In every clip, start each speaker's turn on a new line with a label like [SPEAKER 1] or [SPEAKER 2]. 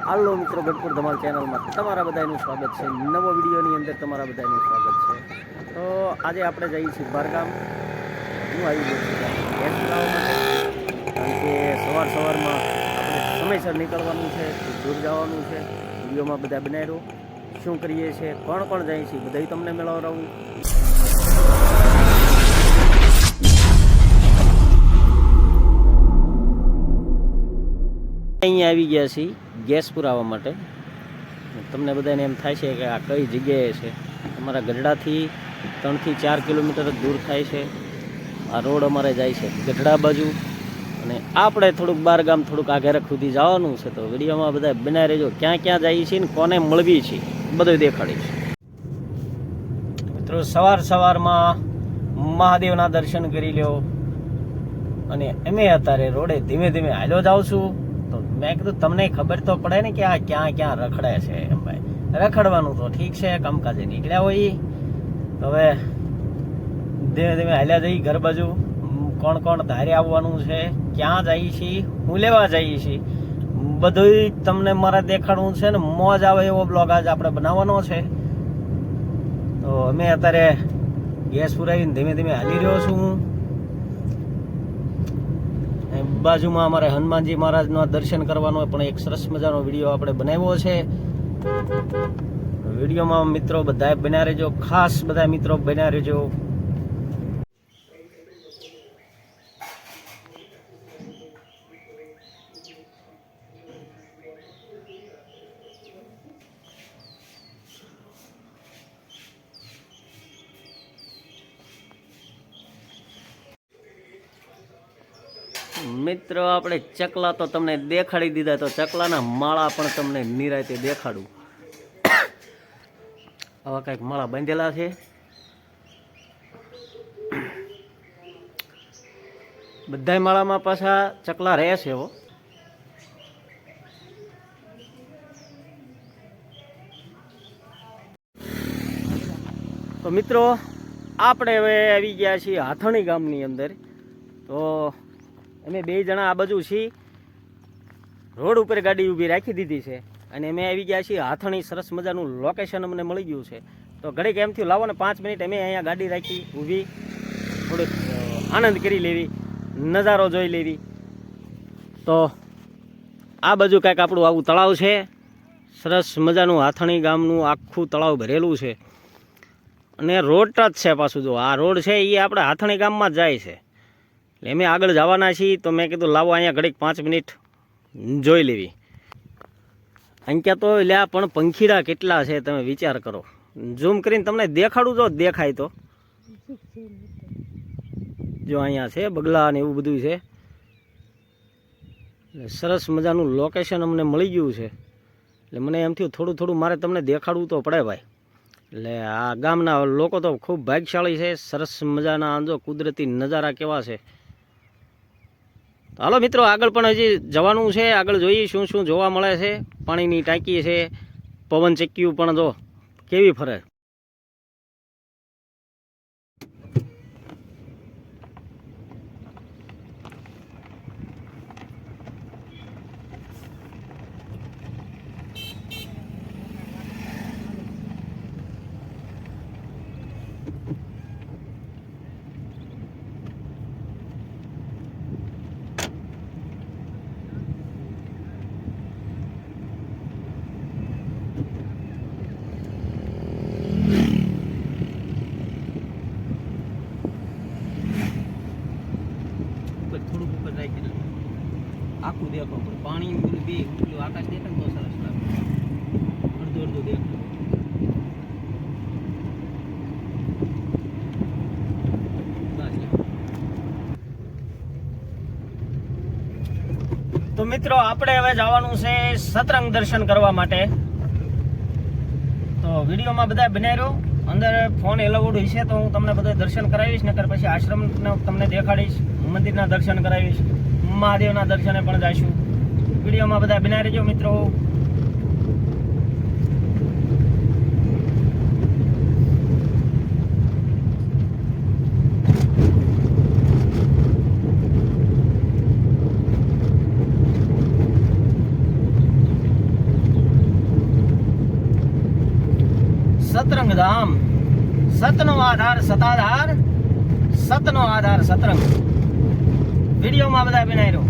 [SPEAKER 1] હાલો મિત્રો, ગઢપુર ધમાલ ચેનલમાં તમારા બધાનું સ્વાગત છે. નવો વિડીયોની અંદર તમારા બધાનું સ્વાગત છે. તો આજે આપણે જઈએ છીએ બહારગામ. હું આવી ગયો છું ગેસ લાવવા માટે, કારણ કે સવારમાં આપણે સમયસર નીકળવાનું છે, દૂર જવાનું છે. વિડીયોમાં બધા બનાવ્યો શું કરીએ છીએ, કોણ જાય છે, બધા તમને મેળવરાવું. અહીંયા આવી ગયા છીએ ગેસ પુરાવા માટે. તમને બધાને એમ થાય છે કે આ કઈ જગ્યાએ છે. અમારા ગઢડાથી 3 થી 4 કિલોમીટર દૂર થાય છે. આ રોડ અમારે જાય છે ગઢડા બાજુ, અને આપણે થોડુંક બહાર ગામ થોડુંક આગળ સુધી જવાનું છે. તો વિડીયોમાં બધા બનાવી રહેજો. ક્યાં ક્યાં જઈએ છીએ ને કોને મળવી છે બધું દેખાડીશ. મિત્રો, સવારમાં મહાદેવના દર્શન કરી લ્યો, અને અમે અત્યારે રોડે ધીમે ધીમે હાલ્યો જાઉં છું. તો મેં કીધું તમને ખબર તો પડે ને કે આ ક્યાં રખડે છે. એમ ભાઈ, રખડવાનું તો ઠીક છે, કામકાજે નીકળ્યા હોય. તો હવે ધીમે ધીમે હાલ્યા જઈ ઘર બાજુ. કોણ ધારે આવવાનું છે, ક્યાં જઈએ છીએ, હું લેવા જઈએ છીએ, બધું તમને મારે દેખાડવું છે. ને મોજ આવે એવો બ્લોગ આજ આપણે બનાવવાનો છે. તો અમે અત્યારે ગેસ પુરાવીને ધીમે ધીમે હાલી રહ્યો છું. બાજુમાં અમારે હનુમાનજી મહારાજના દર્શન કરવાનો પણ એક સરસ મજાનો વિડીયો આપણે બનાવ્યો છે. વિડીયોમાં મિત્રો બધા બન્યા રહેજો, ખાસ બધા મિત્રો બન્યા રહેજો. મિત્રો, આપણે ચકલા તો તમને દેખાડી દીધા, તો ચકલાના માળા પણ તમને નિરાંતે દેખાડું. આવા કંઈક માળા બાંધેલા છે. બધા માળામાં પાછા ચકલા રહે છે. તો મિત્રો, આપણે હવે આવી ગયા છીએ હાથણી ગામની અંદર. તો અમે 2 જણા આ બાજુ છીએ, રોડ ઉપર ગાડી ઊભી રાખી દીધી છે, અને અમે આવી ગયા છીએ હાથણી. સરસ મજાનું લોકેશન અમને મળી ગયું છે. તો ઘડીક એમ થયું લાવો ને 5 મિનિટ અમે અહીંયા ગાડી રાખી ઊભી, થોડુંક આનંદ કરી લેવી, નજારો જોઈ લેવી. તો આ બાજુ કાંઈક આપણું આવું તળાવ છે, સરસ મજાનું હાથણી ગામનું આખું તળાવ ભરેલું છે. અને રોડ ટચ છે પાછું. જો આ રોડ છે એ આપણે હાથણી ગામમાં જ જાય છે. અમે આગળ જવાના છીએ. તો મેં કીધું લાવો અહીંયા ઘડીક 5 મિનિટ જોઈ લેવી. અહીંયા તો લ્યા પણ પંખીડા કેટલા છે તમે વિચાર કરો. ઝૂમ કરીને તમને દેખાડું, જો દેખાય તો. જો અહીંયા છે બગલા ને એવું બધું છે. સરસ મજાનું લોકેશન અમને મળી ગયું છે. એટલે મને એમ થયું થોડું મારે તમને દેખાડવું તો પડે ભાઈ. એટલે આ ગામના લોકો તો ખૂબ ભાગ્યશાળી છે. સરસ મજાના આંજો કુદરતી નજારા કેવા છે. હાલો મિત્રો, આગળ પણ હજી જવાનું છે. આગળ જોઈએ શું જોવા મળે છે. પાણીની ટાંકી છે, પવન ચક્કીયું પણ જો કેવી ફરે. થોડુંક ઉપર રાખી આખું દેખો, પાણી બી પેલું આકાશ દેખાય તો સરસ લાગે. અડધું દેખો. તો મિત્રો, આપણે હવે જવાનું છે સતરંગ દર્શન કરવા માટે. તો વિડીયોમાં બધા બનાવી રહ્યો. અંદર ફોન એલાઉડ હશે તો હું તમને બધા દર્શન કરાવીશ, નકર પછી આશ્રમ તમને દેખાડીશ, મંદિરના દર્શન કરાવીશ, મહાદેવના દર્શને પણ જઈશું. વિડીયોમાં બધા બનાવી રહેજો મિત્રો. સતરંગ ધામ. સતનો આધાર સતાધાર, સતનો આધાર સતરંગ. વિડીયોમાં બધા બનાવી રહ્યો.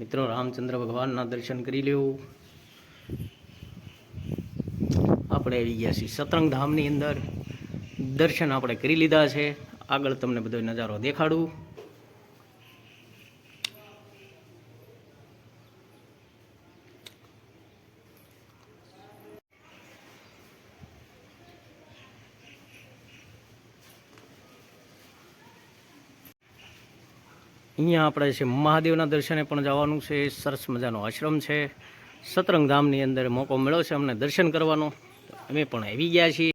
[SPEAKER 1] મિત્રો રામચંદ્ર ભગવાનના દર્શન કરી લેવું. આપણે આવી ગયા છીએ સતરંગ ધામની અંદર. દર્શન આપણે કરી લીધા છે. આગળ તમને બધો નજારો દેખાડું. અહીંયા આપણે છે મહાદેવના દર્શને પણ જવાનું છે. સરસ મજાનો આશ્રમ છે સતરંગ ધામની અંદર. મોકો મળ્યો છે અમને દર્શન કરવાનો. અમે પણ આવી ગયા છીએ.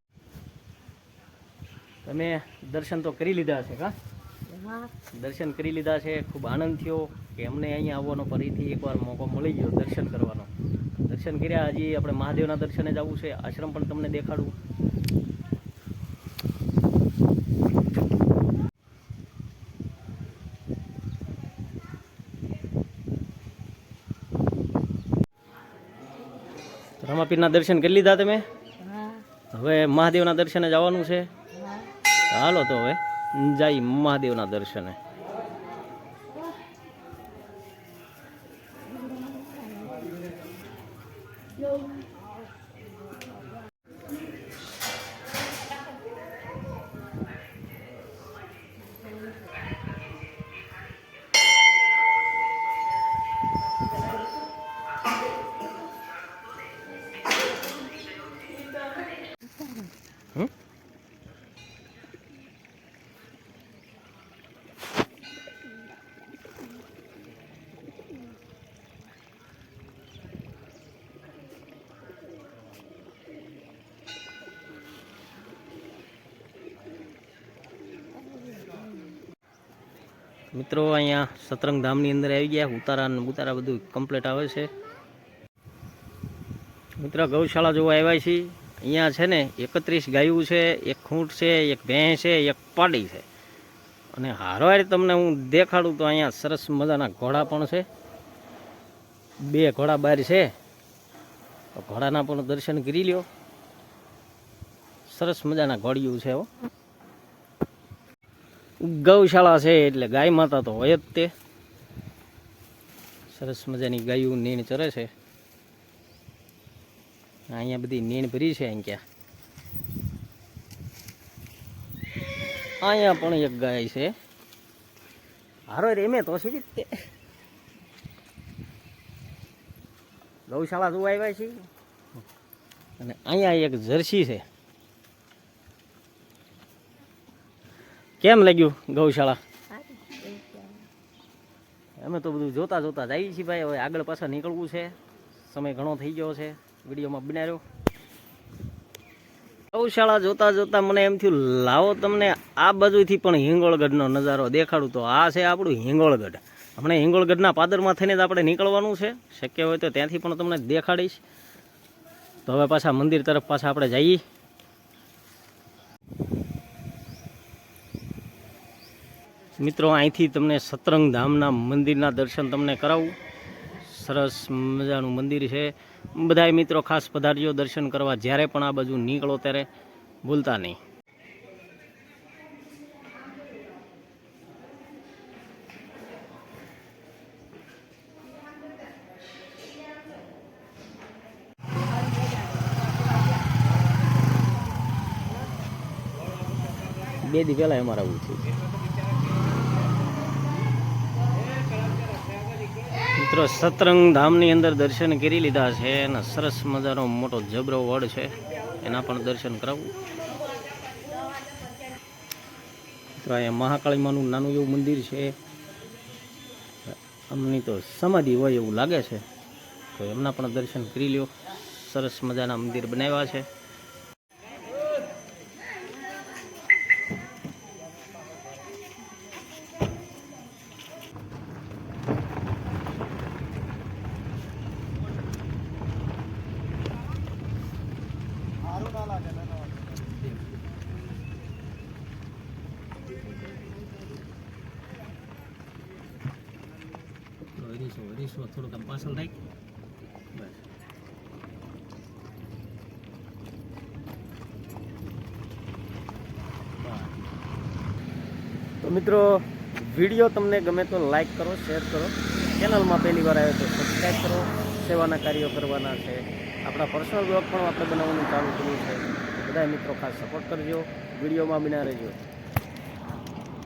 [SPEAKER 1] તમે દર્શન તો કરી લીધા છે કા? દર્શન કરી લીધા છે. ખૂબ આનંદ થયો કે અમને અહીંયા આવવાનો ફરીથી એકવાર મોકો મળી ગયો દર્શન કરવાનો. દર્શન કર્યા. હજી આપણે મહાદેવના દર્શને જવું છે. આશ્રમ પણ તમને દેખાડું. રામાપીરના દર્શન કરી લીધા તમે? હવે મહાદેવના દર્શને જવાનું છે. હાલો તો હવે જઈ મહાદેવના દર્શને. મિત્રો અહીંયા સતરંગ ધામની અંદર આવી ગયા. ઉતારા ને ઉતારા બધું કમ્પ્લીટ આવે છે. મિત્રો ગૌશાળા જોવા આવ્યા છીએ. અહીંયા છે ને 31 ગાયું છે, એક ખૂંટ છે, એક ભેંસ છે, એક પાડી છે. અને હારવાર તમને હું દેખાડું તો અહીંયા સરસ મજાના ઘોડા પણ છે. 2 ઘોડા બહાર છે. ઘોડાના પણ દર્શન કરી લ્યો. સરસ મજાના ઘોડિયું છે. ગૌશાળા છે એટલે ગાય માતા તો હોય જ તે. સરસ મજાની ગાયું નીણ ચરે છે. અહીંયા બધી નીણ ભરી છે. અહીંયા પણ એક ગાય છે. હારો રેમે તો છે તે. ગૌશાળા જોવા આવ્યા છે. અને અહીંયા એક જર્સી છે. કેમ લાગ્યું ગૌશાળા? અમે તો બધું જોતા જોતા જઈએ છીએ ભાઈ. હવે આગળ પાછા નીકળવું છે. સમય ઘણો થઈ ગયો છે. વિડીયોમાં બનાવ્યો. ગૌશાળા જોતા જોતા મને એમ થયું લાવો તમને આ બાજુથી પણ હિંગોળગઢનો નજારો દેખાડું. તો આ છે આપણું હિંગોળગઢ. હમણાં હિંગોળગઢના પાદરમાં થઈને જ આપણે નીકળવાનું છે. શક્ય હોય તો ત્યાંથી પણ તમને દેખાડીશ. તો હવે પાછા મંદિર તરફ પાછા આપણે જઈએ. મિત્રો અહીંથી તમને સતરંગ ધામના મંદિરના દર્શન તમને કરાવું. સરસ મજાનું મંદિર છે. બધાય મિત્રો ખાસ પધારજો દર્શન કરવા. જ્યારે પણ આ બાજુ નીકળો ત્યારે ભૂલતા નહીં. 2 દી પહેલાં અમારે આવું થયું. મિત્રો સતરંગ ધામની અંદર દર્શન કરી લીધા છે અને સરસ મજાનો મોટો જબરો વડ છે, એના પણ દર્શન કરાવું. મિત્રો અહીંયા મહાકાળી માનું નાનું એવું મંદિર છે, અમની તો સમાધિ હોય એવું લાગે છે, તો એમના પણ દર્શન કરી લ્યો. સરસ મજાના મંદિર બનાવ્યા છે. થોડુંક આમ પાછળ રાખ. બસ. તો મિત્રો વિડીયો તમને ગમે તો લાઈક કરો, શેર કરો, ચેનલમાં પહેલી વાર આવ્યો તો સબસ્ક્રાઈબ કરો. સેવાના કાર્યો કરવાના છે, આપણા પર્સનલ બ્લોગ પણ આપણે બનાવવાનું ચાલુ કર્યું છે. બધા મિત્રો ખાસ સપોર્ટ કરજો, વિડીયોમાં બના રહેજો.